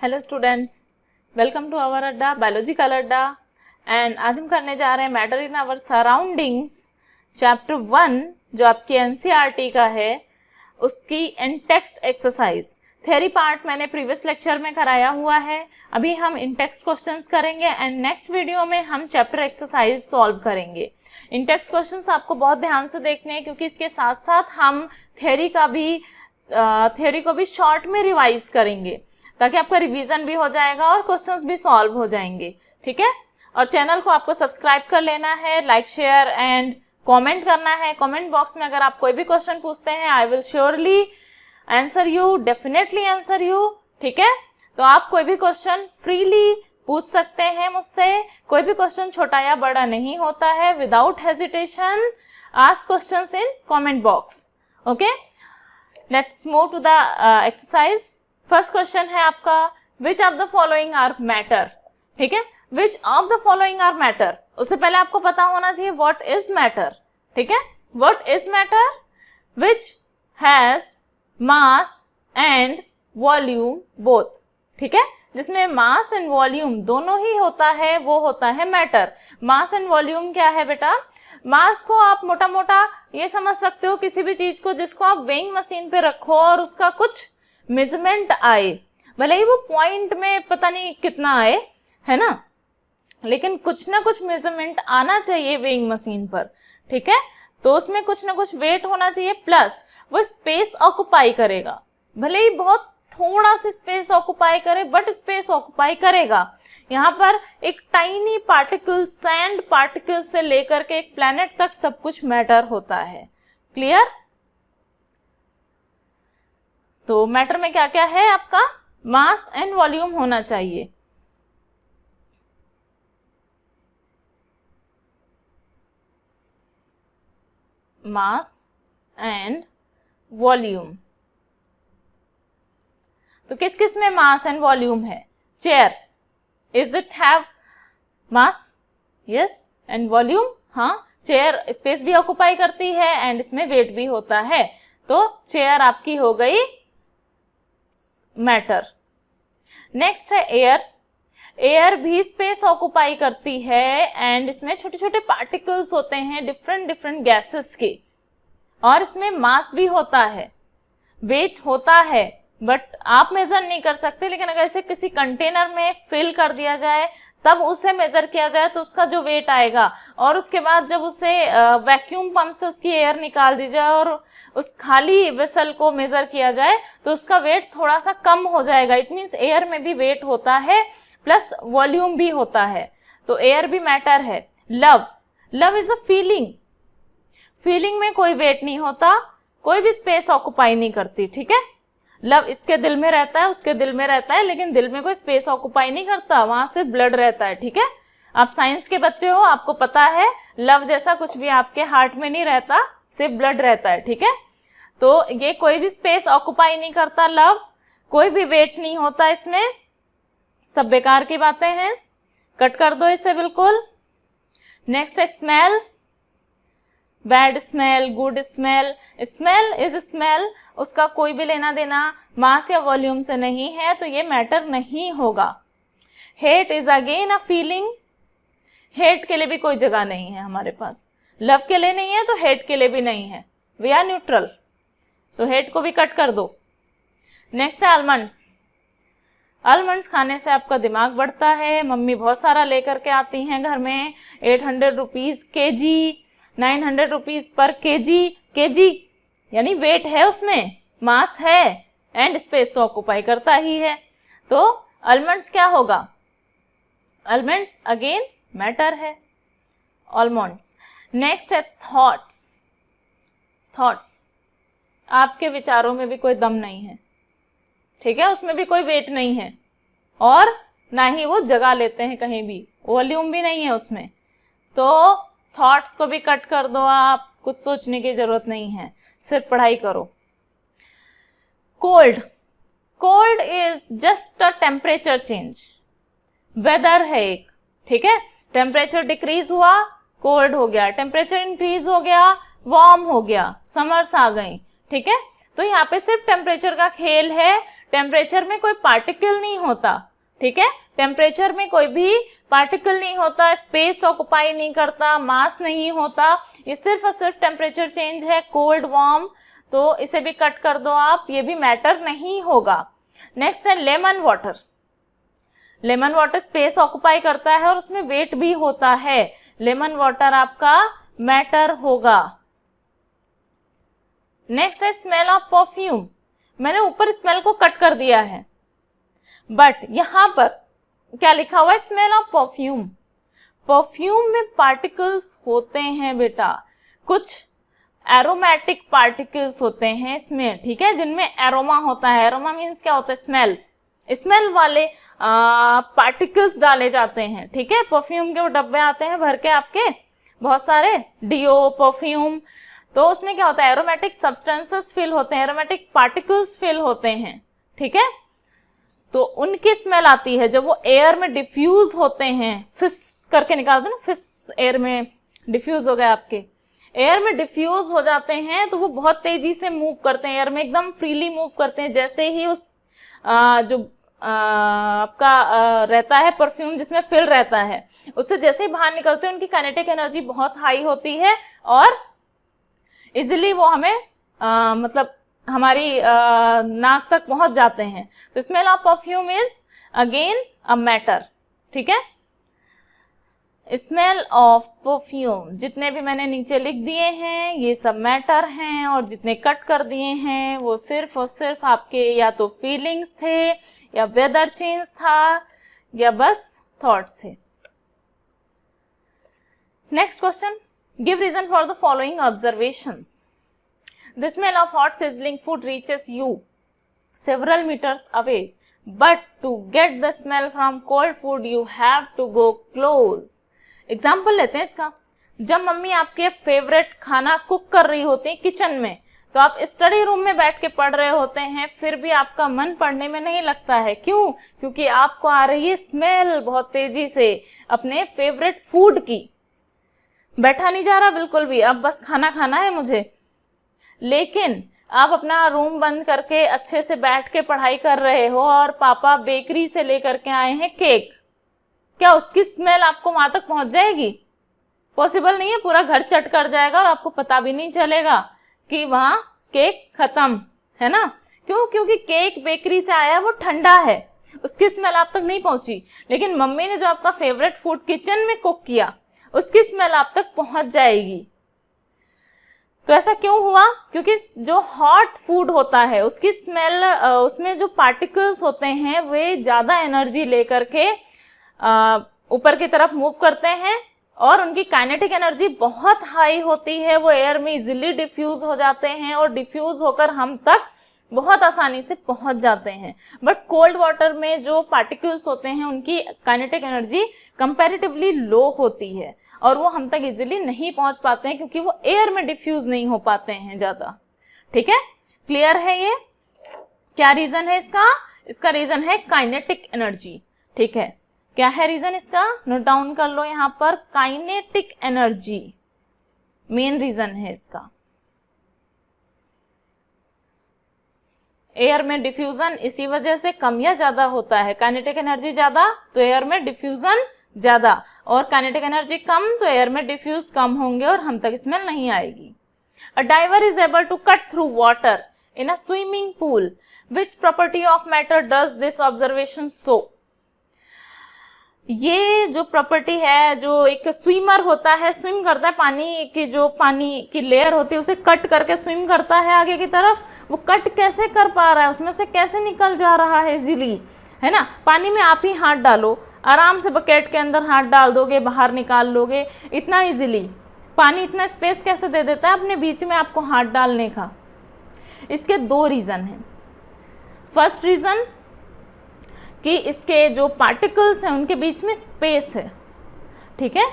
Hello students, welcome to our अड्डा biological अड्डा। And आज हम करने जा रहे हैं matter in our surroundings chapter 1 जो आपकी एनसीईआरटी का है, उसकी in text exercise. Theory part मैंने प्रीवियस लेक्चर में कराया हुआ है। अभी हम इन टेक्स्ट क्वेश्चंस करेंगे एंड नेक्स्ट वीडियो में हम चैप्टर एक्सरसाइज सॉल्व करेंगे। इन टेक्स्ट क्वेश्चंस आपको बहुत ध्यान से देखने हैं क्योंकि इसके साथ साथ हम थ्योरी को भी शॉर्ट में रिवाइज करेंगे ताकि आपका रिवीजन भी हो जाएगा और क्वेश्चंस भी सॉल्व हो जाएंगे। ठीक है, और चैनल को आपको सब्सक्राइब कर लेना है, लाइक शेयर एंड कमेंट करना है। कमेंट बॉक्स में अगर आप कोई भी क्वेश्चन पूछते हैं I will surely answer you, definitely answer you. ठीक है, तो आप कोई भी क्वेश्चन फ्रीली पूछ सकते हैं मुझसे। कोई भी क्वेश्चन छोटा या बड़ा नहीं होता है। Without hesitation ask questions in comment box. Okay, let's move to the exercise. First question है आपका, which of the following are matter. ठीक है, which of the following are matter. उससे पहले आपको पता होना चाहिए व्हाट इज मैटर। ठीक है, what is matter? Which has mass and volume both. ठीक है, जिसमें मास एंड वॉल्यूम दोनों ही होता है वो होता है मैटर। मास एंड वॉल्यूम क्या है बेटा? मास को आप मोटा मोटा ये समझ सकते हो, किसी भी चीज को जिसको आप वेइंग मशीन पे रखो और उसका कुछ मेजरमेंट आए, भले ही वो पॉइंट में पता नहीं कितना आए, है ना, लेकिन कुछ ना कुछ मेजरमेंट आना चाहिए वेइंग मशीन पर। ठीक है, तो उसमें कुछ ना कुछ वेट होना चाहिए, प्लस वो स्पेस ऑक्युपाई करेगा। भले ही बहुत थोड़ा सा स्पेस ऑक्युपाई करे बट स्पेस ऑक्युपाई करेगा। यहाँ पर एक टाइनी पार्टिकल, सैंड पार्टिकल से लेकर के एक प्लैनेट तक सब कुछ मैटर होता है। क्लियर? तो मैटर में क्या क्या है आपका? मास एंड वॉल्यूम होना चाहिए। Mass and volume. तो किस किस में मास एंड वॉल्यूम है? Chair, is it have mass? Yes, and volume? हाँ, चेयर स्पेस भी ऑक्युपाई करती है एंड इसमें वेट भी होता है। तो चेयर आपकी हो गई मैटर। नेक्स्ट है एयर। एयर भी स्पेस ऑक्युपाई करती है एंड इसमें छोटे छोटे पार्टिकल्स होते हैं डिफरेंट डिफरेंट गैसेस के, और इसमें मास भी होता है, वेट होता है, बट आप मेजर नहीं कर सकते। लेकिन अगर इसे किसी कंटेनर में फिल कर दिया जाए तब उसे मेजर किया जाए तो उसका जो वेट आएगा, और उसके बाद जब उसे वैक्यूम पंप से उसकी एयर निकाल दी जाए और उस खाली वेसल को मेजर किया जाए तो उसका वेट थोड़ा सा कम हो जाएगा। इट मीन्स एयर में भी वेट होता है प्लस वॉल्यूम भी होता है, तो एयर भी मैटर है। Love, love is a feeling. Feeling में कोई वेट नहीं होता, कोई भी स्पेस ऑक्युपाई नहीं करती। ठीक है, लव इसके दिल में रहता है, उसके दिल में रहता है, लेकिन दिल में कोई स्पेस ऑक्युपाई नहीं करता, वहां से ब्लड रहता है। ठीक है, आप साइंस के बच्चे हो, आपको पता है लव जैसा कुछ भी आपके हार्ट में नहीं रहता, सिर्फ ब्लड रहता है। ठीक है, तो ये कोई भी स्पेस ऑक्युपाई नहीं करता लव, कोई भी वेट नहीं होता इसमें, सब बेकार की बातें हैं, कट कर दो इसे बिल्कुल। नेक्स्ट है smell. Bad smell, good smell. Smell is smell, उसका कोई भी लेना देना मास या वॉल्यूम से नहीं है, तो ये मैटर नहीं होगा। Hate is again a feeling. Hate के लिए भी कोई जगह नहीं है हमारे पास, लव के लिए नहीं है तो हेट के लिए भी नहीं है, वी आर न्यूट्रल, तो हेट को भी कट कर दो। नेक्स्ट है आलमंड्स। आलमंड्स खाने से आपका दिमाग बढ़ता है, मम्मी बहुत सारा लेकर के आती हैं घर में। 800 rupees KG, 900 rupees per KG. KG यानी वेट है उसमें, मास है एंड स्पेस तो ऑक्युपाई करता ही है, तो आलमंड्स क्या होगा? आलमंड्स अगेन मैटर है, आलमंड्स। नेक्स्ट है थॉट्स। थॉट्स, आपके विचारों में भी कोई दम नहीं है। ठीक है, उसमें भी कोई वेट नहीं है और ना ही वो जगह लेते हैं कहीं भी, वॉल्यूम भी नहीं है उसमें, तो थॉट्स को भी कट कर दो आप, कुछ सोचने की जरूरत नहीं है, सिर्फ पढ़ाई करो। Cold, cold is just a temperature change, weather है एक। ठीक है, टेम्परेचर डिक्रीज हुआ, कोल्ड हो गया, टेम्परेचर इंक्रीज हो गया, वार्म हो गया, समर्स आ गई। ठीक है, तो यहाँ पे सिर्फ टेम्परेचर का खेल है। टेम्परेचर में कोई पार्टिकल नहीं होता, ठीक है, टेम्परेचर में कोई भी पार्टिकल नहीं होता, स्पेस ऑक्युपाई नहीं करता, मास नहीं होता, ये सिर्फ और सिर्फ टेम्परेचर चेंज है, कोल्ड वार्म, तो इसे भी कट कर दो आप, ये भी मैटर नहीं होगा। नेक्स्ट है lemon water. Lemon water space occupy करता है और उसमें वेट भी होता है, लेमन वाटर आपका मैटर होगा। नेक्स्ट है स्मेल ऑफ परफ्यूम। मैंने ऊपर स्मेल को कट कर दिया है, बट यहां पर क्या लिखा हुआ है, स्मेल ऑफ परफ्यूम। परफ्यूम में पार्टिकल्स होते हैं बेटा, कुछ एरोमेटिक पार्टिकल्स होते हैं इसमें, ठीक है, जिनमें एरोमा होता है। एरोमा मीन्स क्या होता है, स्मेल, स्मेल वाले पार्टिकल्स डाले जाते हैं, ठीक है। परफ्यूम के वो डब्बे आते हैं भर के आपके, बहुत सारे डियो, परफ्यूम, तो उसमें क्या होता है, एरोमेटिक सब्सटेंसेस फिल होते हैं, एरोमेटिक पार्टिकल्स फिल होते हैं, ठीक है। तो उनकी स्मेल आती है जब वो एयर में डिफ्यूज होते हैं, फिस करके निकालते हैं ना, फिस एयर में डिफ्यूज हो गए आपके, एयर में डिफ्यूज हो जाते हैं, तो वो बहुत तेजी से मूव करते हैं, एयर में एकदम फ्रीली मूव करते हैं। जैसे ही उस जो आपका रहता है परफ्यूम जिसमें फिल रहता है, उससे जैसे ही बाहर निकलते हैं उनकी काइनेटिक एनर्जी बहुत हाई होती है और इजिली वो हमें मतलब हमारी नाक तक पहुंच जाते हैं। तो smell of perfume is again a matter, ठीक है। स्मेल ऑफ परफ्यूम, जितने भी मैंने नीचे लिख दिए हैं ये सब मैटर हैं, और जितने कट कर दिए हैं वो सिर्फ और सिर्फ आपके या तो फीलिंग्स थे, या वेदर चेंज था, या बस थॉट्स थे। Next question, give reason for the following observations. The smell of hot sizzling food reaches you several meters away, but to get the smell from cold food you have to go close. Example लेते हैं इसका। जब mummy आपके favourite खाना cook कर रही होती है किचन में, तो आप स्टडी रूम में बैठ के पढ़ रहे होते हैं, फिर भी आपका मन पढ़ने में नहीं लगता है। क्यों? क्योंकि आपको आ रही है स्मेल बहुत तेजी से अपने फेवरेट फूड की। बैठा नहीं जा रहा बिल्कुल भी, अब बस खाना खाना है मुझे। लेकिन आप अपना रूम बंद करके अच्छे से बैठ के पढ़ाई कर रहे हो और पापा बेकरी से लेकर के आए हैं केक, क्या उसकी स्मेल आपको वहां तक पहुंच जाएगी? पॉसिबल नहीं है, पूरा घर चट कर जाएगा और आपको पता भी नहीं चलेगा कि वहां केक खत्म है ना। क्यों? क्योंकि केक बेकरी से आया, वो ठंडा है, उसकी स्मेल आप तक नहीं पहुंची। लेकिन मम्मी ने जो आपका फेवरेट फूड किचन में कुक किया, उसकी स्मेल आप तक पहुंच जाएगी। तो ऐसा क्यों हुआ? क्योंकि जो हॉट फूड होता है उसकी स्मेल, उसमें जो पार्टिकल्स होते हैं वे ज्यादा एनर्जी लेकर के ऊपर की तरफ मूव करते हैं और उनकी काइनेटिक एनर्जी बहुत हाई होती है, वो एयर में इजीली डिफ्यूज हो जाते हैं और डिफ्यूज होकर हम तक बहुत आसानी से पहुंच जाते हैं। बट कोल्ड वाटर में जो पार्टिकल्स होते हैं उनकी काइनेटिक एनर्जी कंपैरेटिवली लो होती है और वो हम तक इजीली नहीं पहुंच पाते हैं क्योंकि वो एयर में डिफ्यूज नहीं हो पाते हैं ज्यादा। ठीक है, क्लियर है ये? क्या रीजन है इसका? इसका रीजन है काइनेटिक एनर्जी। ठीक है, क्या है रीजन इसका? नोट डाउन कर लो यहां पर, काइनेटिक एनर्जी मेन रीजन है इसका। एयर में डिफ्यूजन इसी वजह से कम या ज्यादा होता है, काइनेटिक एनर्जी ज्यादा तो एयर में डिफ्यूजन ज्यादा, और काइनेटिक एनर्जी कम तो एयर में डिफ्यूज कम होंगे और हम तक स्मेल नहीं आएगी। A diver is able to cut through water in a swimming pool, which property of matter does this observation show? ये जो प्रॉपर्टी है, जो एक स्विमर होता है, स्विम करता है, पानी की जो पानी की लेयर होती है उसे कट करके स्विम करता है आगे की तरफ, वो कट कैसे कर पा रहा है, उसमें से कैसे निकल जा रहा है इजीली, है ना। पानी में आप ही हाथ डालो, आराम से बकेट के अंदर हाथ डाल दोगे, बाहर निकाल लोगे इतना इजीली। पानी इतना स्पेस कैसे दे देता है अपने बीच में आपको हाथ डालने का? इसके दो रीजन हैं। फर्स्ट रीजन कि इसके जो पार्टिकल्स हैं उनके बीच में स्पेस है। ठीक है,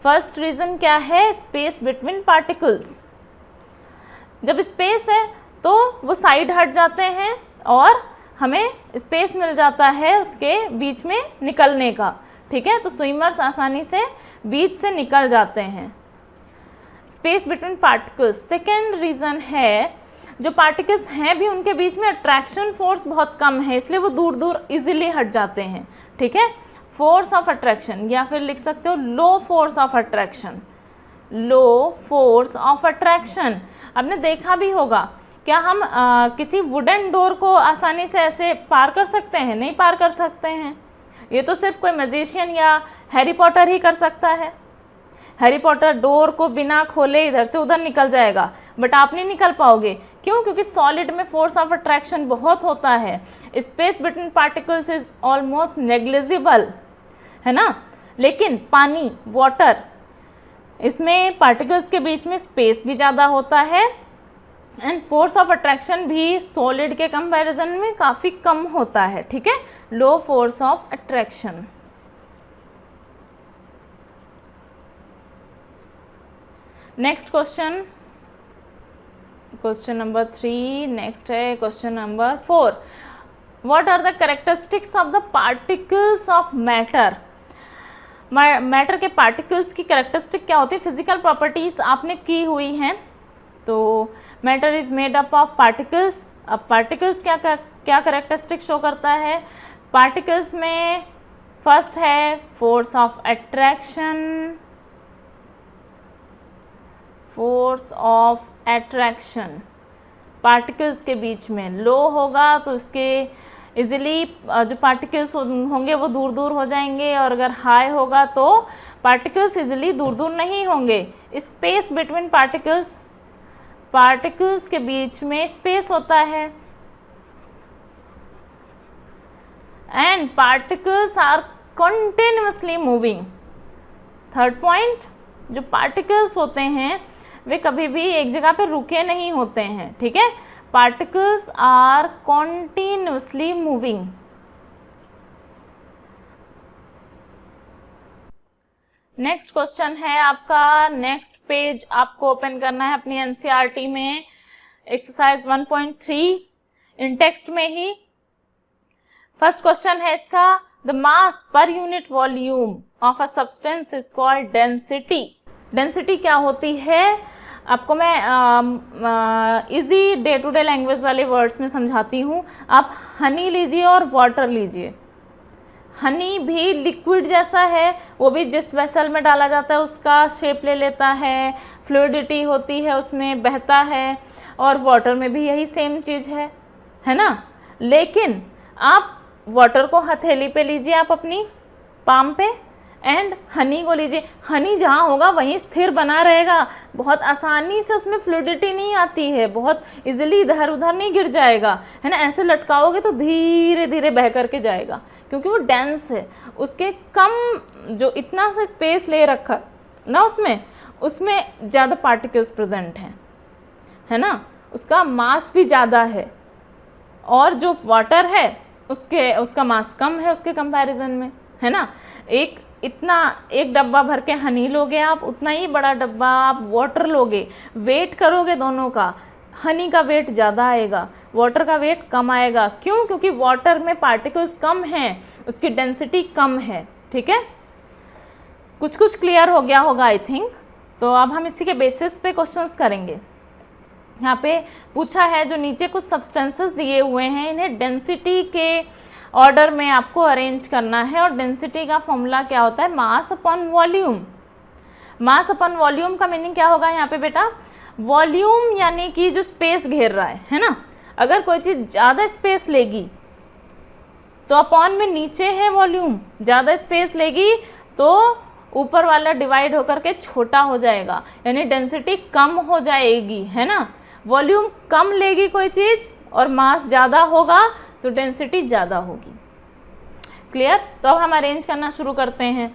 फर्स्ट रीजन क्या है? Space between particles. जब स्पेस है तो वो साइड हट जाते हैं और हमें स्पेस मिल जाता है उसके बीच में निकलने का। ठीक है, तो स्विमर्स आसानी से बीच से निकल जाते हैं। Space between particles. Second reason है जो पार्टिकल्स हैं भी उनके बीच में अट्रैक्शन फोर्स बहुत कम है, इसलिए वो दूर दूर इजीली हट जाते हैं, ठीक है। फोर्स ऑफ अट्रैक्शन, या फिर लिख सकते हो low force of attraction, low force of attraction. आपने देखा भी होगा, क्या हम किसी वुडन डोर को आसानी से ऐसे पार कर सकते हैं? नहीं पार कर सकते हैं। ये तो सिर्फ कोई मैजिशियन या हैरी पॉटर ही कर सकता है। हैरी पॉटर डोर को बिना खोले इधर से उधर निकल जाएगा, बट आप नहीं निकल पाओगे। क्यों? क्योंकि सॉलिड में फोर्स ऑफ अट्रैक्शन बहुत होता है। Space between particles is almost negligible, है ना। लेकिन पानी, वाटर, इसमें पार्टिकल्स के बीच में स्पेस भी ज़्यादा होता है एंड फोर्स ऑफ अट्रैक्शन भी सॉलिड के कंपैरिजन में काफ़ी कम होता है, ठीक है। Low force of attraction. Next question, question number 3। Next है question number 4। What are the characteristics of the particles of matter? Matter के पार्टिकल्स की कैरेक्टरिस्टिक क्या होती है? फिजिकल प्रॉपर्टीज आपने की हुई हैं। तो matter is made up of particles. अब पार्टिकल्स क्या क्या कैरेक्टरिस्टिक शो करता है? पार्टिकल्स में फर्स्ट है force of attraction, force of attraction particles के बीच में लो होगा तो इसके इजीली जो पार्टिकल्स होंगे वो दूर दूर हो जाएंगे, और अगर हाई होगा तो पार्टिकल्स इजीली दूर दूर नहीं होंगे। स्पेस बिटवीन पार्टिकल्स, पार्टिकल्स के बीच में स्पेस होता है and particles are continuously moving. Third point, जो पार्टिकल्स होते हैं वे कभी भी एक जगह पे रुके नहीं होते हैं, ठीक है। Particles are continuously moving. Next question है आपका, नेक्स्ट पेज आपको ओपन करना है अपनी एनसीईआरटी में, एक्सरसाइज 1.3 इन टेक्स्ट में ही। फर्स्ट क्वेश्चन है इसका, the mass per unit volume of a substance is called density. Density क्या होती है? आपको मैं easy day to day language वाले वर्ड्स में समझाती हूँ। आप हनी लीजिए और वाटर लीजिए। हनी भी लिक्विड जैसा है, वो भी जिस वेसल में डाला जाता है उसका शेप ले लेता है, फ्लूइडिटी होती है उसमें, बहता है, और वाटर में भी यही सेम चीज़ है ना। लेकिन आप वाटर को हथेली पे लीजिए, आप अपनी पाम पे, एंड हनी को लीजिए। हनी जहाँ होगा वहीं स्थिर बना रहेगा, बहुत आसानी से उसमें फ्लूइडिटी नहीं आती है, बहुत इजीली इधर उधर नहीं गिर जाएगा, है ना। ऐसे लटकाओगे तो धीरे धीरे बह करके जाएगा, क्योंकि वो डेंस है। उसके कम जो इतना सा स्पेस ले रखा ना उसमें ज़्यादा पार्टिकल्स प्रेजेंट हैं, है ना। उसका मास भी ज़्यादा है, और जो वाटर है उसका मास कम है उसके कंपैरिजन में, है ना। एक डब्बा भर के हनी लोगे आप, उतना ही बड़ा डब्बा आप वाटर लोगे, वेट करोगे दोनों का, हनी का वेट ज़्यादा आएगा, वाटर का वेट कम आएगा। क्यों? क्योंकि वाटर में पार्टिकल्स कम हैं, उसकी डेंसिटी कम है, ठीक है। कुछ कुछ क्लियर हो गया होगा आई थिंक। तो अब हम इसी के बेसिस पे क्वेश्चंस करेंगे। यहाँ पे पूछा है, जो नीचे कुछ सब्सटेंसेस दिए हुए हैं इन्हें डेंसिटी के ऑर्डर में आपको अरेंज करना है, और डेंसिटी का फॉर्मूला क्या होता है? Mass upon volume. Mass upon volume का मीनिंग क्या होगा यहाँ पे बेटा? वॉल्यूम यानी कि जो स्पेस घेर रहा है ना। अगर कोई चीज़ ज़्यादा स्पेस लेगी तो अपॉन में नीचे है वॉल्यूम, ज़्यादा स्पेस लेगी तो ऊपर वाला डिवाइड होकर के छोटा हो जाएगा, यानी डेंसिटी कम हो जाएगी, है ना। वॉल्यूम कम लेगी कोई चीज़ और मास ज़्यादा होगा तो डेंसिटी ज़्यादा होगी। क्लियर? तो अब हम अरेंज करना शुरू करते हैं।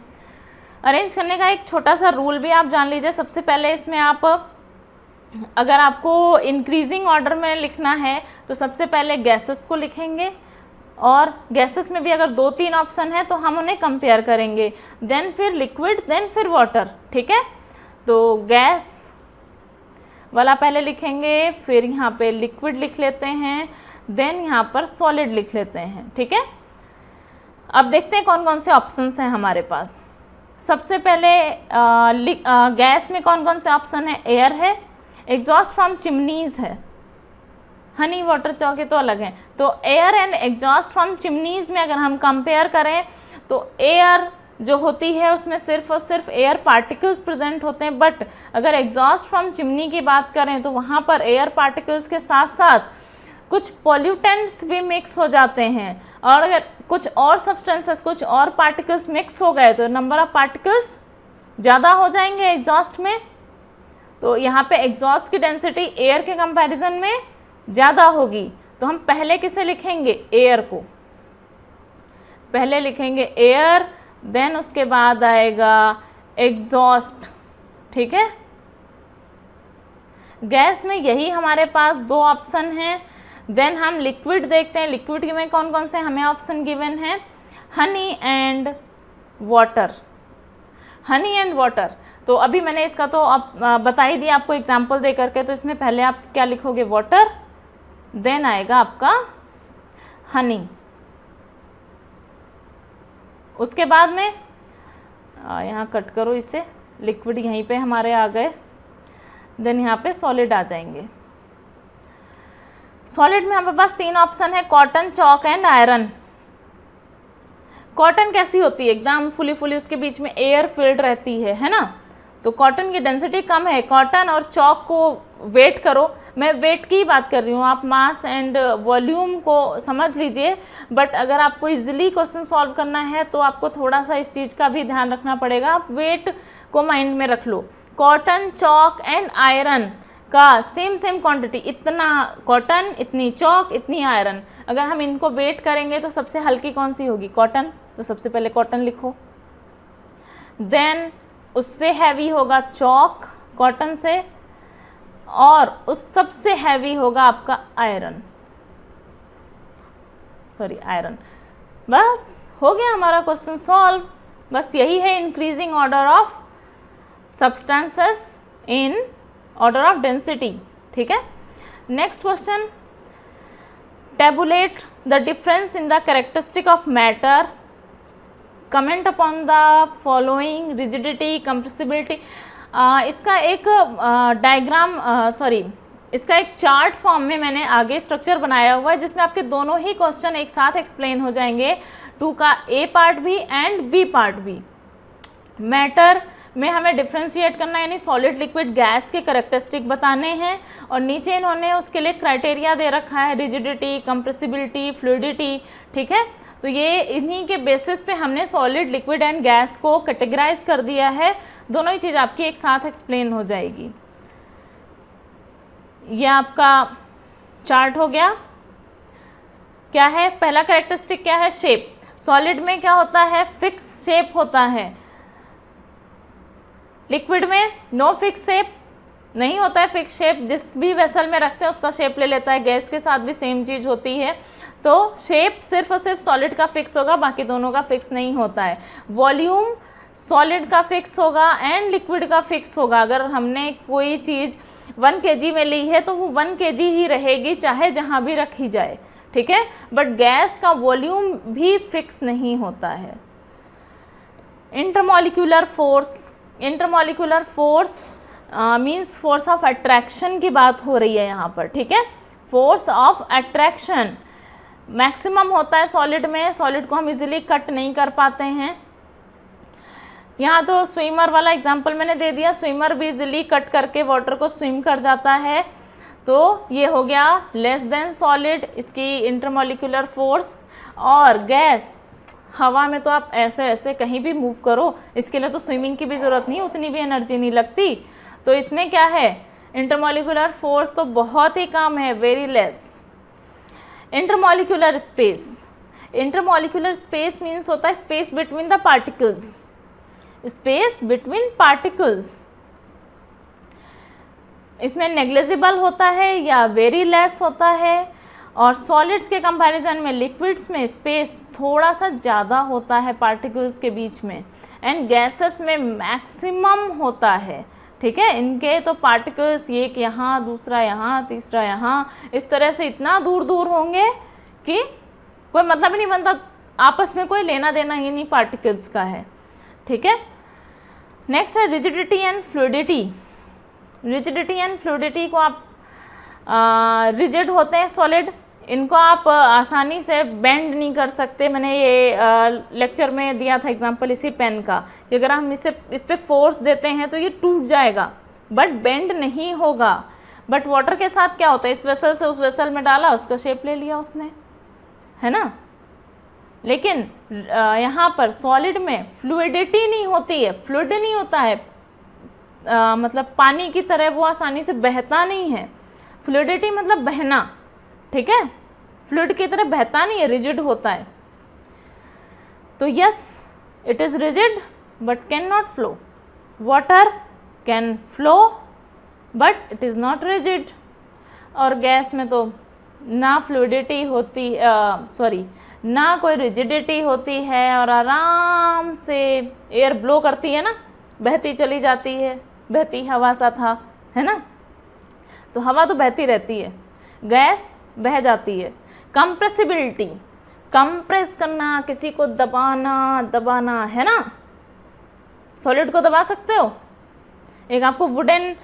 अरेंज करने का एक छोटा सा रूल भी आप जान लीजिए। सबसे पहले इसमें आप, अगर आपको इंक्रीजिंग ऑर्डर में लिखना है तो सबसे पहले गैसेस को लिखेंगे, और गैसेस में भी अगर 2-3 ऑप्शन है तो हम उन्हें कंपेयर करेंगे, देन फिर लिक्विड, देन फिर वाटर, ठीक है। तो गैस वाला पहले लिखेंगे, फिर यहाँ पे लिक्विड लिख लेते हैं, देन यहाँ पर सॉलिड लिख लेते हैं, ठीक है। अब देखते हैं कौन कौन से ऑप्शंस हैं हमारे पास। सबसे पहले गैस में कौन कौन से ऑप्शन है? एयर है, एग्जॉस्ट फ्रॉम चिमनीज है, हनी वाटर चॉक ये तो अलग है। तो air and exhaust from chimneys में अगर हम कंपेयर करें तो एयर जो होती है उसमें सिर्फ और सिर्फ एयर पार्टिकल्स प्रेजेंट होते हैं, बट अगर एग्जॉस्ट फ्रॉम चिमनी की बात करें तो वहाँ पर एयर पार्टिकल्स के साथ साथ कुछ पॉल्यूटेंट्स भी मिक्स हो जाते हैं, और अगर कुछ और सब्सटेंसेस, कुछ और पार्टिकल्स मिक्स हो गए तो नंबर ऑफ पार्टिकल्स ज़्यादा हो जाएंगे एग्जॉस्ट में। तो यहाँ पे एग्जॉस्ट की डेंसिटी एयर के कंपैरिजन में ज़्यादा होगी। तो हम पहले किसे लिखेंगे? एयर को पहले लिखेंगे एयर, देन उसके बाद आएगा एग्जॉस्ट। ठीक है, गैस में यही हमारे पास दो ऑप्शन हैं। देन हम लिक्विड देखते हैं, लिक्विड में कौन कौन से हमें ऑप्शन गिवन है? Honey and water, honey and water. तो अभी मैंने इसका तो बता ही दिया आपको एग्जांपल दे करके। तो इसमें पहले आप क्या लिखोगे? वाटर, देन आएगा आपका हनी। उसके बाद में यहाँ कट करो इसे, लिक्विड यहीं पे हमारे आ गए, देन यहाँ पे सॉलिड आ जाएंगे। सॉलिड में हमारे पास तीन ऑप्शन है, cotton, chalk and iron. Cotton कैसी होती है? एकदम फुली फुली उसके बीच में एयर फिल्ड रहती है ना। तो कॉटन की डेंसिटी कम है। कॉटन और चॉक को वेट करो, मैं वेट की बात कर रही हूँ, आप मास एंड वॉल्यूम को समझ लीजिए। बट अगर आपको इजीली क्वेश्चन सॉल्व करना है तो आपको थोड़ा सा इस चीज़ का भी ध्यान रखना पड़ेगा, आप वेट को माइंड में रख लो। कॉटन, चॉक एंड आयरन का सेम क्वांटिटी, इतना कॉटन, इतनी चॉक, इतनी आयरन। अगर हम इनको वेट करेंगे तो सबसे हल्की कौन सी होगी? कॉटन। तो सबसे पहले कॉटन लिखो, देन उससे हैवी होगा चॉक कॉटन से, और उस सबसे हैवी होगा आपका आयरन, आयरन। बस हो गया हमारा क्वेश्चन सॉल्व। बस यही है increasing order of substances in order of density. ठीक है, next question, tablet the difference in the characteristic of matter, comment upon the following, rigidity, compressibility. इसका एक डायग्राम, इसका एक चार्ट फॉर्म में मैंने आगे स्ट्रक्चर बनाया हुआ है जिसमें आपके दोनों ही क्वेश्चन एक साथ एक्सप्लेन हो जाएंगे, 2 का ए पार्ट भी एंड बी पार्ट भी। मैटर में हमें डिफ्रेंशिएट करना है, यानी सॉलिड, लिक्विड, गैस के कैरेक्टरिस्टिक बताने हैं, और नीचे इन्होंने उसके लिए क्राइटेरिया दे रखा है, रिजिडिटी, कंप्रेसिबिलिटी, फ्लूइडिटी। ठीक है, तो ये इन्हीं के बेसिस पे हमने सॉलिड, लिक्विड एंड गैस को कैटेगराइज कर दिया है। दोनों ही चीज़ आपकी एक साथ एक्सप्लेन हो जाएगी। ये आपका चार्ट हो गया। क्या है? पहला कैरेक्टरिस्टिक क्या है? शेप। सॉलिड में क्या होता है? फिक्स शेप होता है। लिक्विड में नो फिक्स शेप, नहीं होता है फिक्स शेप, जिस भी वेसल में रखते हैं उसका शेप ले लेता है। गैस के साथ भी सेम चीज़ होती है। तो शेप सिर्फ और सिर्फ सॉलिड का फिक्स होगा, बाकी दोनों का फिक्स नहीं होता है। वॉल्यूम सॉलिड का फिक्स होगा एंड लिक्विड का फिक्स होगा। अगर हमने कोई चीज़ 1 kg में ली है तो वो 1 kg ही रहेगी, चाहे जहाँ भी रखी जाए। ठीक है, बट गैस का वॉल्यूम भी फिक्स नहीं होता है। Intermolecular force, intermolecular force means force of attraction की बात हो रही है यहाँ पर। ठीक है, फोर्स ऑफ अट्रैक्शन मैक्सिमम होता है सॉलिड में। सॉलिड को हम इजीली कट नहीं कर पाते हैं। यहाँ तो स्विमर वाला एग्जांपल मैंने दे दिया, स्विमर भी इजीली कट करके वाटर को स्विम कर जाता है। तो ये हो गया लेस देन सॉलिड, इसकी इंटरमॉलिक्यूलर फोर्स। और गैस, हवा में तो आप ऐसे ऐसे कहीं भी मूव करो, इसके लिए तो स्विमिंग की भी ज़रूरत नहीं, उतनी भी एनर्जी नहीं लगती। तो इसमें क्या है? इंटरमॉलिक्यूलर फोर्स तो बहुत ही कम है, very less. Intermolecular space, intermolecular space means होता है space between the particles, space between particles. इसमें नेग्लिजिबल होता है या वेरी लेस होता है। और सॉलिड्स के कंपैरिजन में लिक्विड्स में स्पेस थोड़ा सा ज़्यादा होता है पार्टिकल्स के बीच में, एंड गैसेस में मैक्सिमम होता है। ठीक है, इनके तो पार्टिकल्स एक यहाँ, दूसरा यहाँ, तीसरा यहाँ, इस तरह से इतना दूर दूर होंगे कि कोई मतलब ही नहीं बनता, आपस में कोई लेना देना ही नहीं पार्टिकल्स का है। ठीक है, नेक्स्ट है rigidity and fluidity. Rigidity and fluidity को आप रिजिड होते हैं सॉलिड, इनको आप आसानी से बेंड नहीं कर सकते। मैंने ये लेक्चर में दिया था एग्जांपल इसी पेन का कि अगर हम इस पे फोर्स देते हैं तो ये टूट जाएगा बट बेंड नहीं होगा। बट वाटर के साथ क्या होता है, इस वेसल से उस वेसल में डाला, उसका शेप ले लिया उसने, है ना। लेकिन यहाँ पर सॉलिड में फ्लूइडिटी नहीं होती है, फ्लूइड नहीं होता है, मतलब पानी की तरह वो आसानी से बहता नहीं है। फ्लूइडिटी मतलब बहना, ठीक है, फ्लूइड की तरह बहता नहीं है, रिजिड होता है। तो yes, it is rigid but can not flow. Water can flow but it is not rigid. और गैस में तो ना फ्लूइडिटी होती, ना कोई रिजिडिटी होती है और आराम से एयर ब्लो करती है ना, बहती चली जाती है, बहती हवा सा था, है ना। तो हवा तो बहती रहती है, गैस बह जाती है। कंप्रेसिबिलिटी, कंप्रेस करना, किसी को दबाना, है ना। सॉलिड को दबा सकते हो, एक आपको वुडन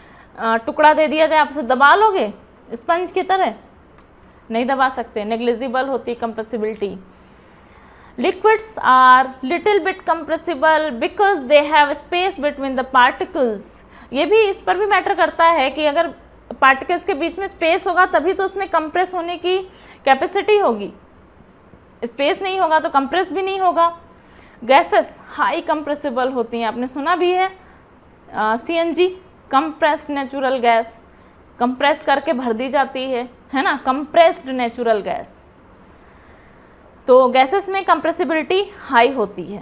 टुकड़ा दे दिया जाए, आप उसे दबा लोगे स्पंज की तरह? नहीं दबा सकते, नेग्लिजिबल होती compressibility. Liquids are little bit compressible because they have space between the particles. ये भी, इस पर भी मैटर करता है कि अगर पार्टिकल्स के बीच में स्पेस होगा तभी तो उसमें कंप्रेस होने की कैपेसिटी होगी, स्पेस नहीं होगा तो कंप्रेस भी नहीं होगा। गैसेस हाई कंप्रेसिबल होती हैं, आपने सुना भी है, CNG compressed natural gas, compress करके भर दी जाती है ना, कंप्रेस्ड नेचुरल गैस। तो गैसेस में कंप्रेसिबिलिटी हाई होती है।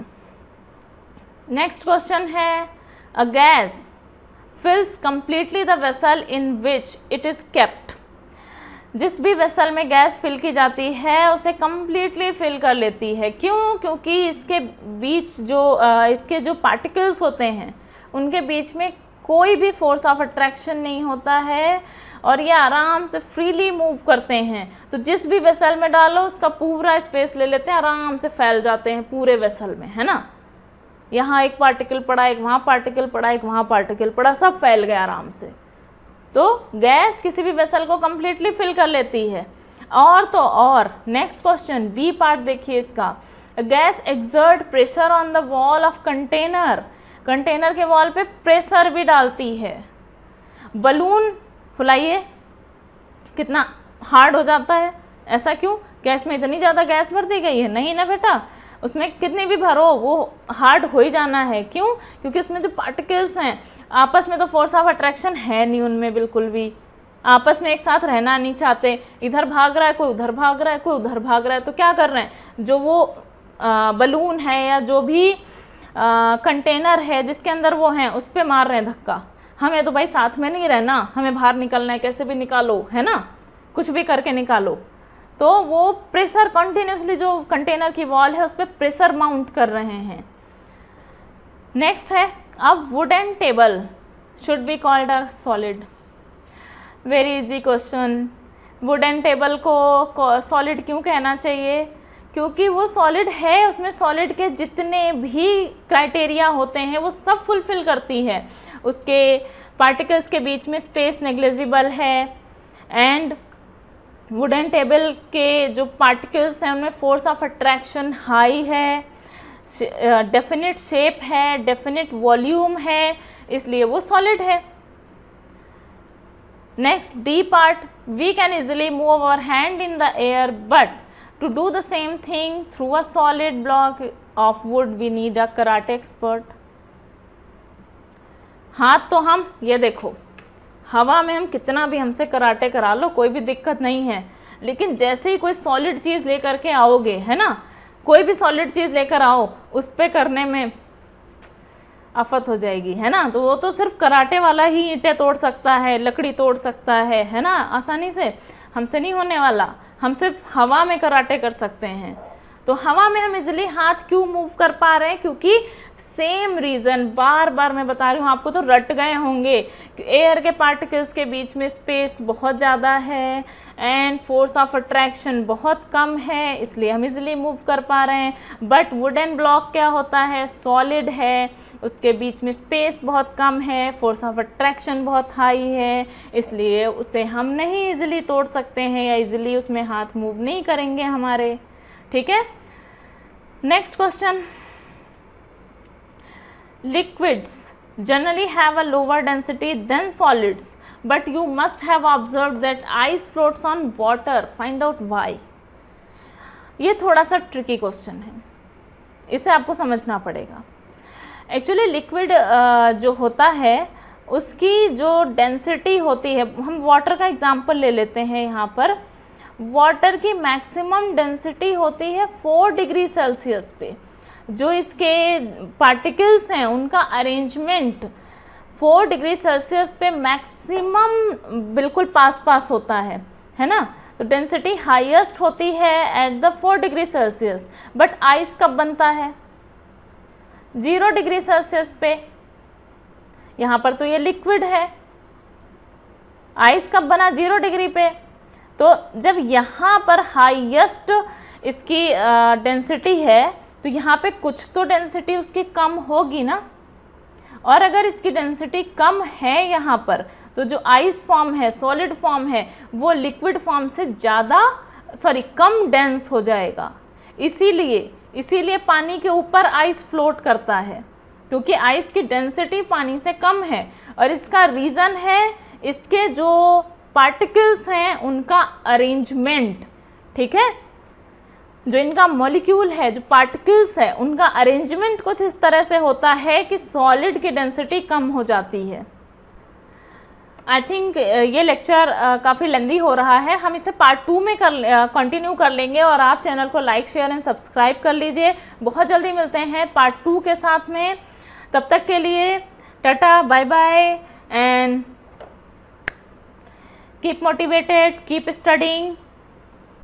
नेक्स्ट क्वेश्चन है, a gas fills completely the vessel in which it is kept. जिस भी वेसल में गैस फिल की जाती है उसे कंप्लीटली फिल कर लेती है। क्यों? क्योंकि इसके बीच इसके जो पार्टिकल्स होते हैं उनके बीच में कोई भी फोर्स ऑफ अट्रैक्शन नहीं होता है और ये आराम से फ्रीली मूव करते हैं। तो जिस भी वेसल में डालो उसका पूरा स्पेस ले लेते हैं, आराम से फैल जाते हैं पूरे वेसल में, है ना। यहाँ एक पार्टिकल पड़ा, एक वहाँ पार्टिकल पड़ा, एक वहाँ पार्टिकल पड़ा, सब फैल गया आराम से। तो गैस किसी भी वेसल को कंप्लीटली फिल कर लेती है। और तो और नेक्स्ट क्वेश्चन, बी पार्ट देखिए इसका, gas exert pressure on the wall of container. Container के वॉल पे प्रेशर भी डालती है। बलून फुलाइए, कितना हार्ड हो जाता है, ऐसा क्यों? गैस में इतनी ज़्यादा गैस भर दी गई है? नहीं ना बेटा, उसमें कितनी भी भरो वो हार्ड हो ही जाना है। क्यों? क्योंकि उसमें जो पार्टिकल्स हैं आपस में तो फोर्स ऑफ अट्रैक्शन है नहीं उनमें, बिल्कुल भी आपस में एक साथ रहना नहीं चाहते। इधर भाग रहा है कोई, उधर भाग रहा है कोई, उधर भाग रहा है, तो क्या कर रहे हैं, जो वो बलून है या जो भी कंटेनर है जिसके अंदर वो हैं उस पर मार रहे हैं धक्का। हमें तो भाई साथ में नहीं रहना, हमें बाहर निकलना है, कैसे भी निकालो, है ना, कुछ भी करके निकालो। तो वो प्रेशर कंटिन्यूसली जो कंटेनर की वॉल है उस पर प्रेशर माउंट कर रहे हैं। नेक्स्ट है, अब wooden table should be called a solid. Very easy question, wooden table को सॉलिड क्यों कहना चाहिए? क्योंकि वो सॉलिड है, उसमें सॉलिड के जितने भी क्राइटेरिया होते हैं वो सब फुलफिल करती है। उसके पार्टिकल्स के बीच में स्पेस नेग्लिजिबल है एंड वुडन टेबल के जो पार्टिकल्स हैं उनमें फोर्स ऑफ अट्रैक्शन हाई है, डेफिनिट शेप है, डेफिनिट वॉल्यूम है, इसलिए वो सॉलिड है। Next D part, we can easily move our hand in the air but to do the same thing through a solid block of wood we need a karate expert। हाथ तो हम, ये देखो हवा में हम कितना भी हमसे कराटे करा लो कोई भी दिक्कत नहीं है, लेकिन जैसे ही कोई सॉलिड चीज़ लेकर के आओगे, है ना, कोई भी सॉलिड चीज़ लेकर आओ उस पर करने में आफत हो जाएगी, है ना। तो वो तो सिर्फ कराटे वाला ही ईंटें तोड़ सकता है, लकड़ी तोड़ सकता है ना, आसानी से, हमसे नहीं होने वाला। हम सिर्फ हवा में कराटे कर सकते हैं। तो हवा में हम इजीली हाथ क्यों मूव कर पा रहे हैं? क्योंकि सेम रीज़न, बार बार मैं बता रही हूँ आपको, तो रट गए होंगे, एयर के पार्टिकल्स के बीच में स्पेस बहुत ज़्यादा है एंड फोर्स ऑफ अट्रैक्शन बहुत कम है, इसलिए हम इजीली मूव कर पा रहे हैं। बट वुडन ब्लॉक क्या होता है? सॉलिड है उसके बीच में स्पेस बहुत कम है, फोर्स ऑफ अट्रैक्शन बहुत हाई है, इसलिए उसे हम नहीं इजीली तोड़ सकते हैं या इजीली उसमें हाथ मूव नहीं करेंगे हमारे। ठीक है, next question, liquids generally have a lower density than solids, but you must have observed that ice floats on water. Find out why. ये थोड़ा सा ट्रिकी क्वेश्चन है, इसे आपको समझना पड़ेगा। एक्चुअली लिक्विड जो होता है उसकी जो डेंसिटी होती है, हम वाटर का एग्जांपल ले लेते हैं यहाँ पर। वाटर की मैक्सिमम डेंसिटी होती है 4 डिग्री सेल्सियस पे। जो इसके पार्टिकल्स हैं उनका अरेंजमेंट 4 डिग्री सेल्सियस पे मैक्सिमम बिल्कुल पास होता है ना। तो डेंसिटी हाईएस्ट होती है at the 4 degree Celsius. But ice कब बनता है? 0 डिग्री सेल्सियस पे। यहाँ पर तो ये लिक्विड है, आइस कब बना? 0 डिग्री पे। तो जब यहाँ पर हाईएस्ट इसकी डेंसिटी है तो यहाँ पे कुछ तो डेंसिटी उसकी कम होगी ना। और अगर इसकी डेंसिटी कम है यहाँ पर, तो जो आइस फॉर्म है, सॉलिड फॉर्म है, वो लिक्विड फॉर्म से कम डेंस हो जाएगा। इसीलिए पानी के ऊपर आइस फ्लोट करता है, क्योंकि आइस की डेंसिटी पानी से कम है। और इसका रीज़न है इसके जो पार्टिकल्स हैं उनका अरेंजमेंट। ठीक है, जो इनका मॉलिक्यूल है, जो पार्टिकल्स है, उनका अरेंजमेंट कुछ इस तरह से होता है कि सॉलिड की डेंसिटी कम हो जाती है। आई थिंक ये लेक्चर काफ़ी लेंदी हो रहा है, हम इसे पार्ट 2 में कंटिन्यू कर लेंगे। और आप चैनल को लाइक, शेयर एंड सब्सक्राइब कर लीजिए। बहुत जल्दी मिलते हैं पार्ट 2 के साथ में। तब तक के लिए tata, bye bye and keep motivated, keep studying.